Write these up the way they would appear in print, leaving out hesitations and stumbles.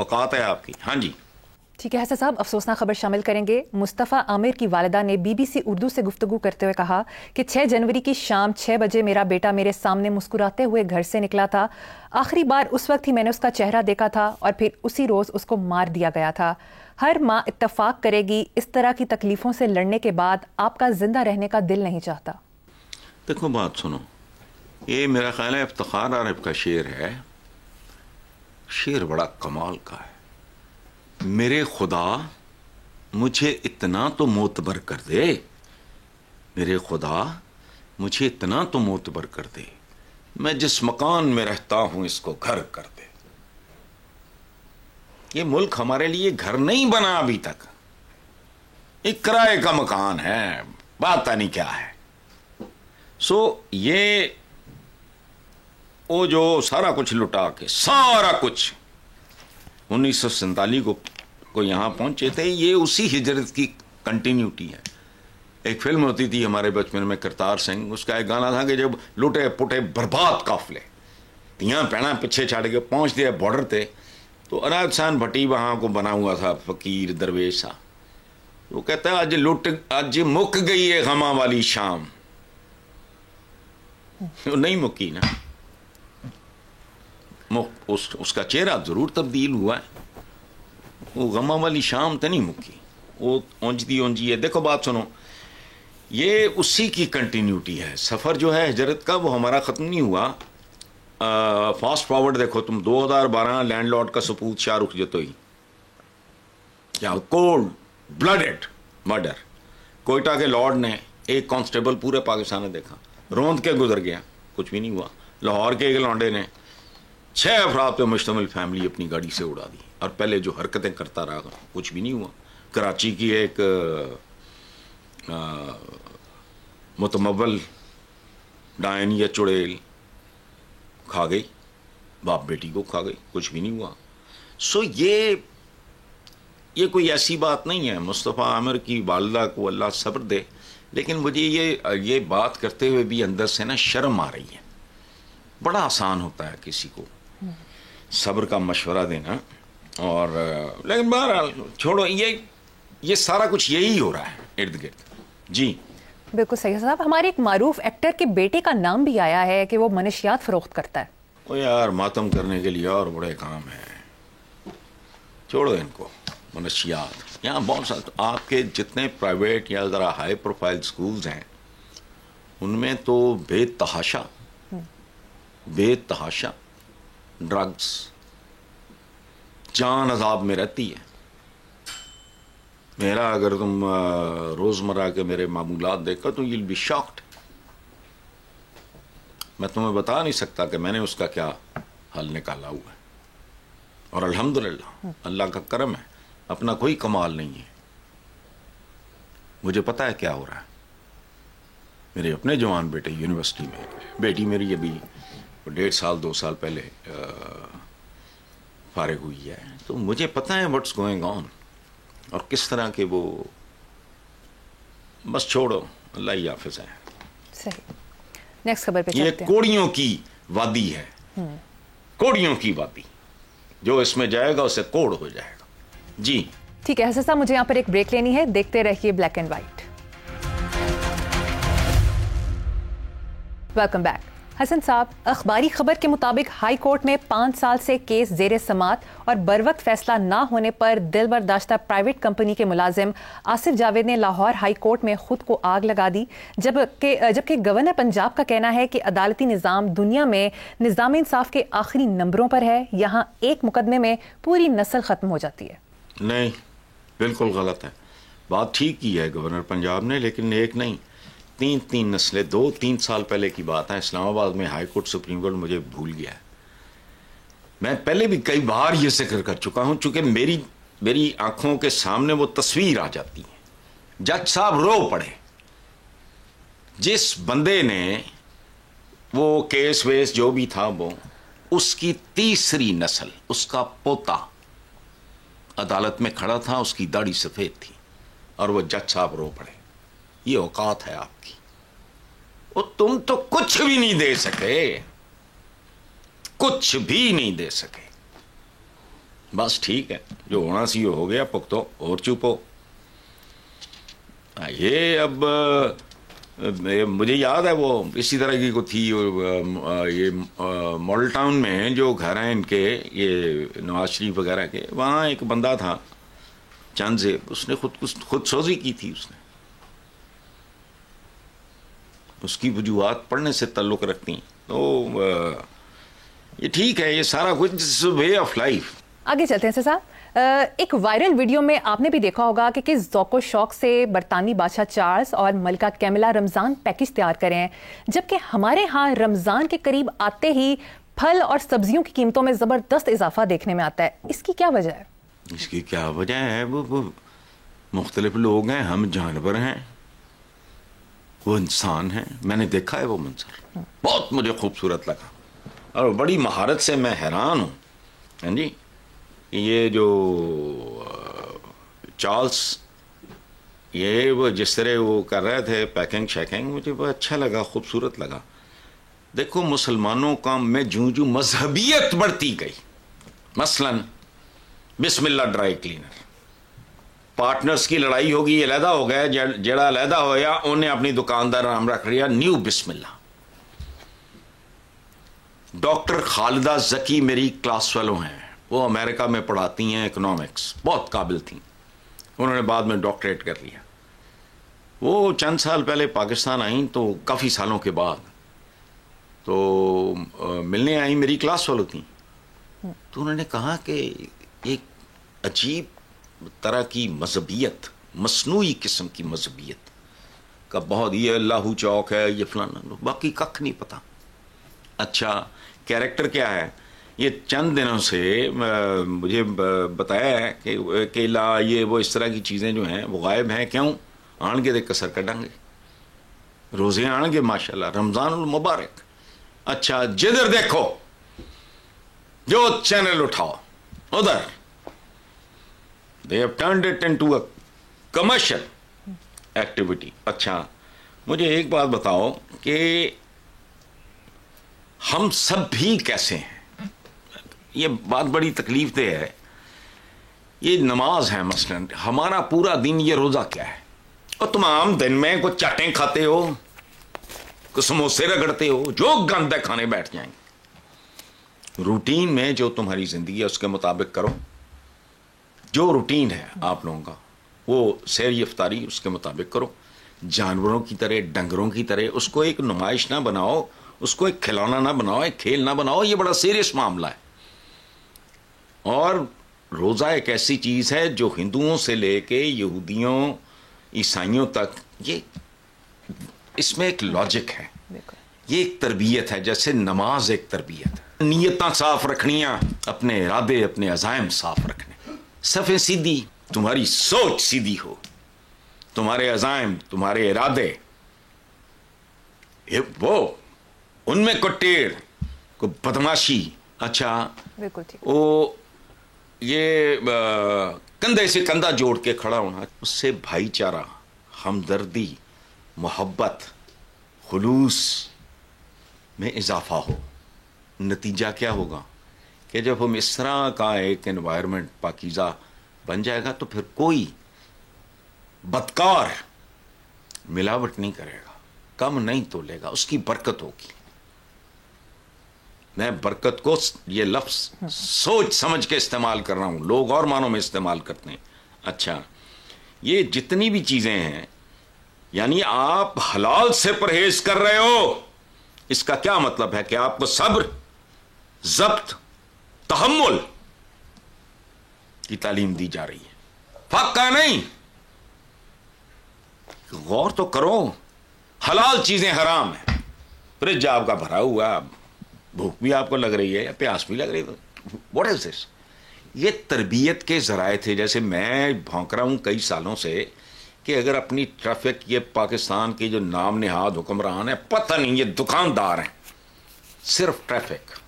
اوقات ہے آپ کی. ہاں جی ٹھیک ہے حسن صاحب، افسوسناک خبر شامل کریں گے. مصطفیٰ عامر کی والدہ نے BBC اردو سے گفتگو کرتے ہوئے کہا کہ 6 جنوری کی شام 6 بجے میرا بیٹا میرے سامنے مسکراتے ہوئے گھر سے نکلا تھا. آخری بار اس وقت ہی میں نے اس کا چہرہ دیکھا تھا اور پھر اسی روز اس کو مار دیا گیا تھا. ہر ماں اتفاق کرے گی اس طرح کی تکلیفوں سے لڑنے کے بعد آپ کا زندہ رہنے کا دل نہیں چاہتا. دیکھو بات سنو، یہ میرا خیال ہے افتخار عارف کا شعر ہے. شعر بڑا کمال کا ہے. میرے خدا مجھے اتنا تو معتبر کر دے، میرے خدا مجھے اتنا تو معتبر کر دے، میں جس مکان میں رہتا ہوں اس کو گھر کر دے. یہ ملک ہمارے لیے گھر نہیں بنا ابھی تک، ایک کرائے کا مکان ہے، بات نہیں کیا ہے. یہ وہ جو سارا کچھ لٹا کے سارا کچھ 1947 کو یہاں پہنچے تھے، یہ اسی ہجرت کی کنٹینیوٹی ہے. ایک فلم ہوتی تھی ہمارے بچپن میں کرتار سنگھ، اس کا ایک گانا تھا کہ جب لٹے پٹے برباد قافلے تیاں پینا پیچھے چھاڑ کے پہنچتے بارڈر تے، تو عنایت حسین بھٹی وہاں کو بنا ہوا تھا فقیر درویش سا. وہ کہتا ہے اج مک گئی ہے غماں والی شام. وہ نہیں مکی نا، اس کا چہرہ ضرور تبدیل ہوا ہے، وہ غماں والی شام تو نہیں مکی، وہ اونجتی اونجی ہے. دیکھو بات سنو، یہ اسی کی کنٹینیوٹی ہے. سفر جو ہے ہجرت کا وہ ہمارا ختم نہیں ہوا. فاسٹ فارورڈ دیکھو تم، 2012 لینڈ لارڈ کا سپوت شاہ رخ جتوئی، کیا کولڈ بلڈڈ مرڈر. کوئٹہ کے لارڈ نے ایک کانسٹیبل پورے پاکستان نے دیکھا، روند کے گزر گیا، کچھ بھی نہیں ہوا. لاہور کے ایک لانڈے نے 6 افراد پہ مشتمل فیملی اپنی گاڑی سے اڑا دی، اور پہلے جو حرکتیں کرتا رہا کچھ بھی نہیں ہوا. کراچی کی ایک متمول ڈائن یا چڑیل کھا گئی، باپ بیٹی کو کھا گئی، کچھ بھی نہیں ہوا. یہ کوئی ایسی بات نہیں ہے. مصطفیٰ عامر کی والدہ کو اللہ صبر دے، لیکن مجھے یہ بات کرتے ہوئے بھی اندر سے نا شرم آ رہی ہے. بڑا آسان ہوتا ہے کسی کو صبر کا مشورہ دینا، اور لیکن بہرحال چھوڑو، یہ سارا کچھ یہی ہو رہا ہے ارد گرد. جی بالکل صحیح صاحب. ہمارے ایک معروف ایکٹر کے بیٹے کا نام بھی آیا ہے کہ وہ منشیات فروخت کرتا ہے. او یار، ماتم کرنے کے لیے اور بڑے کام ہیں، چھوڑو ان کو. منشیات یہاں بہت سارے، آپ کے جتنے پرائیویٹ یا ذرا ہائی پروفائل سکولز ہیں ان میں تو بے تحاشا ڈرگس جان عذاب میں رہتی ہے. میرا اگر تم روزمرہ کے میرے معمولات دیکھو تو you'll be shocked. میں تمہیں بتا نہیں سکتا کہ میں نے اس کا کیا حل نکالا ہوا ہے، اور الحمدللہ اللہ کا کرم ہے، اپنا کوئی کمال نہیں ہے. مجھے پتا ہے کیا ہو رہا ہے. میرے اپنے جوان بیٹے یونیورسٹی میں، بیٹی میری ابھی 1.5 سال 2 سال پہلے فارغ ہوئی ہے، تو مجھے پتا ہے واٹس گوئنگ آن، اور کس طرح کے وہ. بس چھوڑو، اللہ ہی حافظ ہے. صحیح. نیکسٹ خبر پہ یہ چلتے ہیں. کوڑیوں کی وادی ہے، کوڑیوں کی وادی، جو اس میں جائے گا اسے کوڑ ہو جائے گا. جی ٹھیک ہے حسن صاحب، مجھے یہاں پر ایک بریک لینی ہے، دیکھتے رہیے black and white. Welcome back. Hasan Sahab, اخباری خبر کے مطابق ہائی کورٹ میں 5 سال سے کیس زیر سماعت اور بروقت فیصلہ نہ ہونے پر دل برداشتہ پرائیویٹ کمپنی کے ملازم آصف جاوید نے لاہور ہائی کورٹ میں خود کو آگ لگا دی، جبکہ گورنر پنجاب کا کہنا ہے کہ عدالتی نظام دنیا میں نظام انصاف کے آخری نمبروں پر ہے، یہاں ایک مقدمے میں پوری نسل ختم ہو جاتی ہے. نہیں، بالکل غلط ہے. بات ٹھیک کی ہے گورنر پنجاب نے، لیکن ایک نہیں، 3 نسلیں. 2-3 سال پہلے کی بات ہے. اسلام آباد میں ہائی کورٹ سپریم کورٹ مجھے بھول گیا ہے. میں پہلے بھی کئی بار یہ ذکر کر چکا ہوں، چونکہ میری آنکھوں کے سامنے وہ تصویر آ جاتی ہے. جج صاحب رو پڑے. جس بندے نے وہ کیس ویس جو بھی تھا، وہ اس کی 3ری نسل، اس کا پوتا عدالت میں کھڑا تھا، اس کی داڑھی سفید تھی، اور وہ جج صاحب رو پڑے. یہ اوقات ہے آپ کی. اور تم تو کچھ بھی نہیں دے سکے، کچھ بھی نہیں دے سکے. بس ٹھیک ہے، جو ہونا سی ہو گیا، پکتو اور چپو. یہ اب مجھے یاد ہے وہ اسی طرح کی کو تھی، یہ ماڈل ٹاؤن میں جو گھر ہیں ان کے، یہ نواز شریف وغیرہ کے، وہاں ایک بندہ تھا چند سے، اس نے خود سوزی کی تھی. اس کی وجوہات پڑھنے سے تعلق رکھتی ہیں. تو یہ ٹھیک ہے، یہ سارا کچھ وے آف لائف. آگے چلتے ہیں صاحب. ایک وائرل ویڈیو میں آپ نے بھی دیکھا ہوگا کہ کس ذوق و شوق سے برطانوی بادشاہ چارلز اور ملکہ کیملا رمضان پیکج تیار کرے ہیں، جبکہ ہمارے ہاں رمضان کے قریب آتے ہی پھل اور سبزیوں کی قیمتوں میں زبردست اضافہ دیکھنے میں آتا ہے. اس کی کیا وجہ ہے؟ اس کی کیا وجہ ہے؟ وہ مختلف لوگ ہیں، ہم جانور ہیں، وہ انسان ہیں. میں نے دیکھا ہے وہ منظر، بہت مجھے خوبصورت لگا اور بڑی مہارت سے میں حیران ہوں. ہاں جی، یہ جو چارلز، یہ وہ جس طرح وہ کر رہے تھے پیکنگ شیکنگ، مجھے وہ اچھا لگا، خوبصورت لگا. دیکھو مسلمانوں کا میں جو مذہبیت بڑھتی گئی، مثلا بسم اللہ ڈرائی کلینر، پارٹنرز کی لڑائی ہوگی، یہ علیحدہ ہو گیا، جڑا علیحدہ ہو گیا انہیں اپنی دکاندار نام رکھ لیا نیو بسم اللہ. ڈاکٹر خالدہ ذکی میری کلاس فیلو ہیں، وہ امریکہ میں پڑھاتی ہیں اکنامکس، بہت قابل تھیں. انہوں نے بعد میں ڈاکٹریٹ کر لیا. وہ چند سال پہلے پاکستان آئیں، تو کافی سالوں کے بعد تو ملنے آئیں، میری کلاس فیلو تھیں. تو انہوں نے کہا کہ ایک عجیب طرح کی مذہبیت، مصنوعی قسم کی مذہبیت کا بہت، یہ اللہ چوک ہے، یہ فلانا، باقی ککھ نہیں پتا. اچھا کیریکٹر کیا ہے؟ یہ چند دنوں سے مجھے بتایا ہے کہ کیلا، یہ وہ اس طرح کی چیزیں جو ہیں وہ غائب ہیں. کیوں؟ آن کے دیکھ کسر کڈیں گے، روزے آن گے ماشاءاللہ، رمضان المبارک. اچھا جدھر دیکھو، جو چینل اٹھاؤ ادھر they have turned it into a commercial activity. اچھا مجھے ایک بات بتاؤ کہ ہم سب بھی کیسے ہیں؟ یہ بات بڑی تکلیف دہ ہے. یہ نماز ہے مثلا، ہمارا پورا دن یہ روزہ کیا ہے، اور تمام دن میں کوئی چاٹیں کھاتے ہو، کوئی سموسے رگڑتے ہو، جو گند ہے کھانے بیٹھ جائیں گے. روٹین میں جو تمہاری زندگی ہے اس کے مطابق کرو. جو روٹین ہے آپ لوگوں کا، وہ سحری افطاری اس کے مطابق کرو. جانوروں کی طرح، ڈنگروں کی طرح اس کو ایک نمائش نہ بناؤ، اس کو ایک کھلونا نہ بناؤ، ایک کھیل نہ بناؤ. یہ بڑا سیریس معاملہ ہے. اور روزہ ایک ایسی چیز ہے جو ہندوؤں سے لے کے یہودیوں، عیسائیوں تک، یہ اس میں ایک لاجک ہے، یہ ایک تربیت ہے، جیسے نماز ایک تربیت ہے. نیتاں صاف رکھنیاں، اپنے ارادے، اپنے عزائم صاف رکھنے، صفیں سیدھی، تمہاری سوچ سیدھی ہو، تمہارے عزائم، تمہارے ارادے وہ ان میں کوئی ٹیڑھ، کوئی بدماشی. اچھا بالکل ٹھیک. وہ یہ کندھے سے کندھا جوڑ کے کھڑا ہونا، اس سے بھائی چارہ، ہمدردی، محبت، خلوص میں اضافہ ہو. نتیجہ کیا ہوگا کہ جب ہم اس طرح کا ایک انوائرمنٹ پاکیزہ بن جائے گا تو پھر کوئی بدکار ملاوٹ نہیں کرے گا، کم نہیں تولے گا، اس کی برکت ہوگی. میں برکت کو یہ لفظ سوچ سمجھ کے استعمال کر رہا ہوں، لوگ اور معنوں میں استعمال کرتے ہیں. اچھا یہ جتنی بھی چیزیں ہیں، یعنی آپ حلال سے پرہیز کر رہے ہو، اس کا کیا مطلب ہے کہ آپ کو صبر، ضبط، تحمل کی تعلیم دی جا رہی ہے. فقہ نہیں، غور تو کرو. حلال چیزیں حرام ہیں، فریج آپ کا بھرا ہوا، بھوک بھی آپ کو لگ رہی ہے، پیاس بھی لگ رہی ہے، واٹ از دس؟ یہ تربیت کے ذرائع تھے. جیسے میں بھونک رہا ہوں کئی سالوں سے کہ اگر اپنی ٹریفک، یہ پاکستان کی جو نام نہاد حکمران ہے، پتہ نہیں یہ دکاندار ہیں، صرف ٹریفک،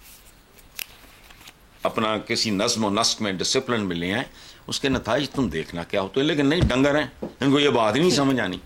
اپنا کسی نظم و نسق میں ڈسپلن میں لے آئیں، اس کے نتائج تم دیکھنا کیا ہوتے ہیں. لیکن نہیں، ڈنگر ہیں، ان کو یہ بات ہی نہیں سمجھ آنی.